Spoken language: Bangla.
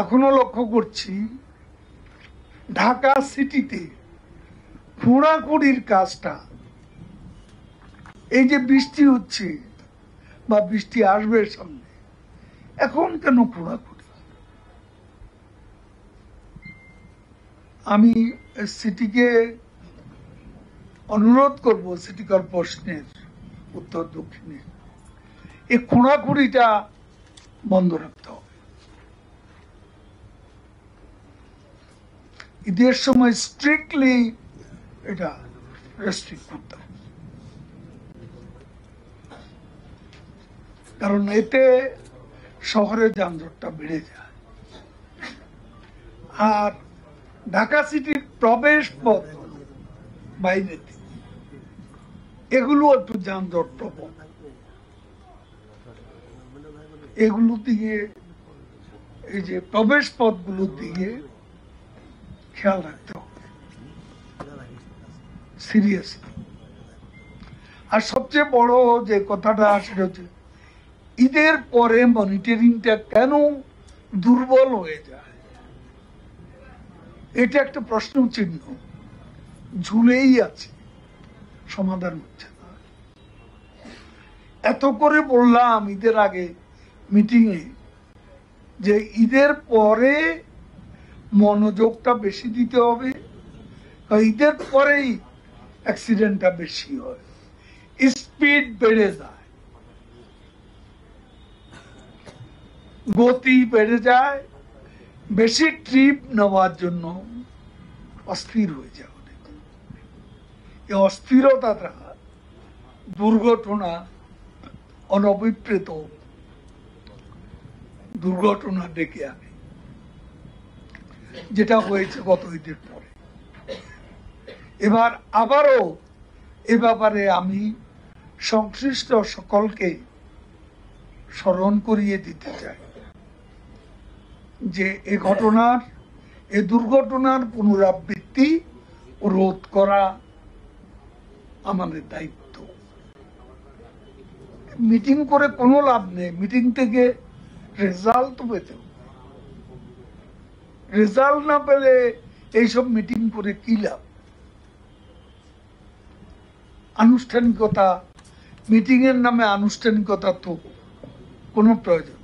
এখনো লক্ষ্য করছি ঢাকা সিটিতে খোঁড়াখুড়ির কাজটা, এই যে বৃষ্টি হচ্ছে বা বৃষ্টি আসবে সামনে, এখন কেন খোঁড়াখুড়ি? আমি সিটিকে অনুরোধ করব, সিটি কর্পোরেশনের উত্তর দক্ষিণে এই খোঁড়াখুড়িটা বন্ধ রাখতে হবে। ঈদের সময় স্ট্রিক্টলি এটা রেস্ট্রিক্ট করতে হবে, কারণ এতে শহরে যানজটটা বেড়ে যায়। আর ঢাকা সিটির প্রবেশ পথ বাইরে এগুলো একটু যানজট প্রবণ, এগুলো দিকে, এই যে প্রবেশ পথগুলোর দিকে খেয়াল রাখতে হবে সিরিয়াসলি। আর সবচেয়ে বড় যে কথাটা আসলে হচ্ছে ঈদের পরে মনিটরিংটা কেন দুর্বল হয়ে যায়, এটা একটা প্রশ্ন চিহ্ন ঝুলেই আছে, সমাধান হচ্ছে না। এত করে বললাম ঈদের আগে মিটিংয়ে যে ঈদের পরে মনোযোগটা বেশি দিতে হবে, ঈদের পরেই অ্যাক্সিডেন্টটা বেশি হয়, স্পিড বেড়ে যায়, গতি বেড়ে যায়, বেশি ট্রিপ নেওয়ার জন্য অস্থির হয়ে যায় অনেক। এই অস্থিরতাটা দুর্ঘটনা, অনভিপ্রেত দুর্ঘটনা ডেকে আনে, যেটা হয়েছে গত ঈদের পরে। এবার আবারও এ ব্যাপারে আমি সংশ্লিষ্ট সকলকে স্মরণ করিয়ে দিতে চাই যে এ দুর্ঘটনার পুনরাবৃত্তি রোধ করা আমাদের দায়িত্ব। মিটিং করে কোনো লাভ নেই, মিটিং থেকে রেজাল্ট তো পেতে হবে। রেজাল্ট না পেলে এইসব মিটিং করে কি লাভ? আনুষ্ঠানিকতা, মিটিং এর নামে আনুষ্ঠানিকতা তো কোনো প্রয়োজন